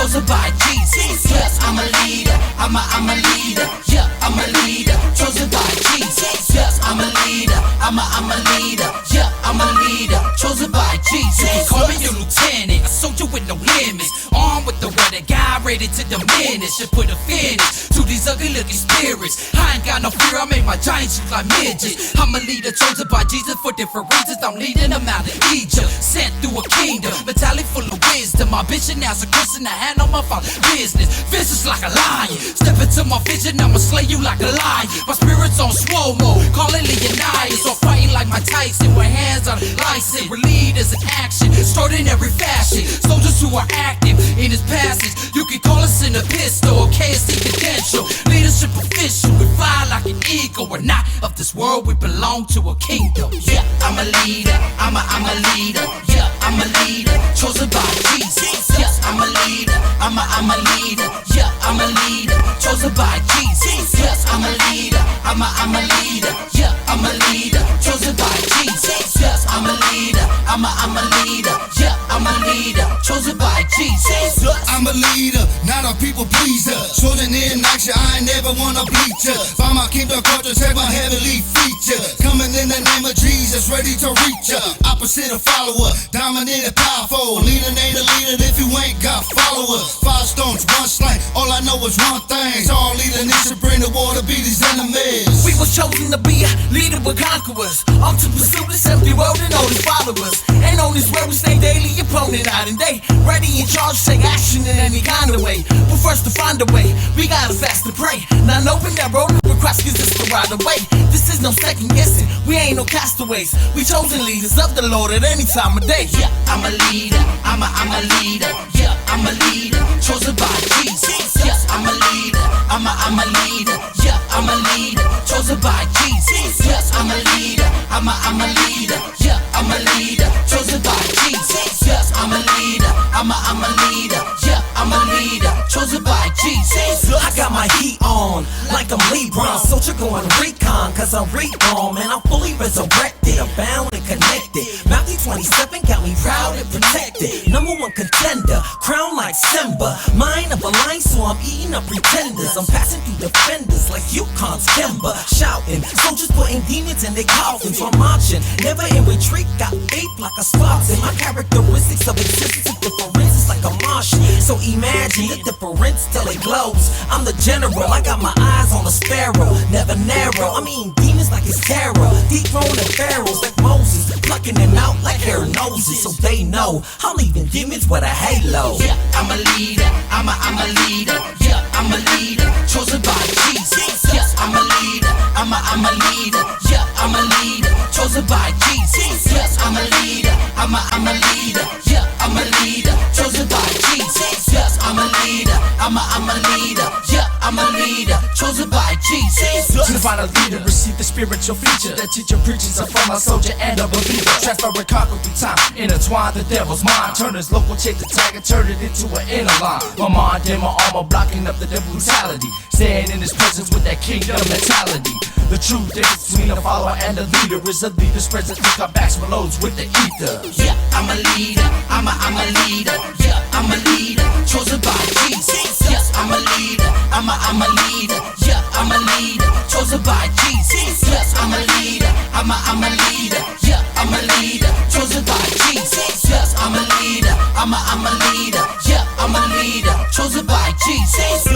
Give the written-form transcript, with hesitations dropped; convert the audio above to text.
chosen by Jesus. Yes, I'm a leader, I'm a leader, yeah, I'm a leader, chosen by Jesus. Yes, I'm a leader, I'm a leader, yeah, I'm a leader, chosen by Jesus. You can call me your lieutenant, a soldier with no limits, armed with the word of God, ready to diminish and put a finish to these ugly looking spirits. I ain't got no fear, I make my giants look like midgets. I'm a leader chosen by Jesus for different reasons. I'm leading them out of Egypt, sent through a kingdom, mentality full of wisdom. My vision now's a Christian, I hand on my father's business. Vicious like a lion, step into my vision, I'ma slay you like a lion. My spirit's on swole mode, call it Leadahz. So I'm fighting like my Tyson, with hands on license. We're leaders in action, stored in every fashion. Soldiers who are active in this passage. You can call us in a pistol, KSC confidential. Leadership official, we fly like an eagle. We're not of this world, we belong to a kingdom. Yeah, I'm a leader, I'm a leader, yeah, I'm a leader, chosen by Jesus. Yes, I'm a leader, I'm a leader, yeah, I'm a leader, chosen by Jesus. Yes, I'm a leader, I'm a leader, yeah, I'm a leader, chosen by Jesus. Yes, I'm a leader, I'm a leader, yeah, I'm a leader, chosen by Jesus. I'm a leader, not a people pleaser. Chosen in action, I ain't never wanna bleach ya. Find my kingdom culture, take my heavenly feature. Coming in the name of Jesus, ready to reach ya. Opposite a follower, dominant and powerful. Leader ain't a leader if you ain't got followers. 5 stones, 1 slang, all I know is one thing. So all leader needs to bring the water, beat his enemies. We was chosen to be a leader with conquerors, up to pursue this empty world and all his followers. And on this road we stay daily, opponent night and day, ready in charge, take action in any kind of way. But first to find a way, we gotta fast and pray. Now open that road with Christ, cause it's the right away. This is no second guessing, we ain't no castaways. We chosen leaders of the Lord at any time of day. Yeah, I'm a leader, I'm a leader, yeah, I'm a leader, chosen by Jesus. Yes, I'm a leader, I'm a leader, yeah, I'm a leader, chosen by Jesus. Yes, I'm a leader, I'm a leader, yeah, I'm a leader, chosen by Jesus. Yes, I'm a leader, I'm a leader, yeah, I'm a leader, chosen by Jesus. I got my heat on, like I'm LeBron. Soldier going recon, cause I'm reborn. Man, I'm fully resurrected, I'm bound and connected. Matthew 27 got me proud and protected. #1 contender, crown like Simba. Mind of a lion, so I'm eating up pretenders. I'm passing through defenders like Yukon's Kimber. Shouting, soldiers putting demons in their coffins. So I'm marching, never in retreat, got faith like a Spartan. My characteristics of existence is different, it's like a Martian. So imagine the difference till it glows. I'm the general, I got my eyes on a sparrow, never narrow. I mean demons like it's terror, dethroning pharaohs like Moses, plucking them out like hair noses. So they know I'm leaving demons with a halo. Yeah, I'm a leader, I'm a leader, yeah, I'm a leader, chosen by Jesus. Yes, I'm a leader, I'm a leader, yeah, I'm a leader, chosen by Jesus. Yes, I'm a leader, I'm a leader, yeah, I'm a leader, chosen by Jesus. Yes, I'm a leader, I'm a leader, yeah, I'm a leader, chosen by Jesus. To find a leader, receive the spiritual feature. The teacher preaches are from a soldier and a believer. Transfer and conquer through time, intertwine the devil's mind. Turn his local chick to tag and turn it into an inner line. My mind and my armor blocking up the devil brutality. Staying in his presence with that kingdom mentality. The true difference between a follower and a leader is a leader's presence to cut back some loads with the ether. Yeah, I'm a leader, I'm a leader, yeah, I'm a leader, chosen by Jesus. Yes, I'm a leader, I'm a leader, yeah, I'm a leader, chosen by Jesus. Yes, I'm a leader, I'm a leader, yeah, I'm a leader, chosen by Jesus. Yes, I'm a leader, I'm a leader, yeah, I'm a leader, chosen by Jesus.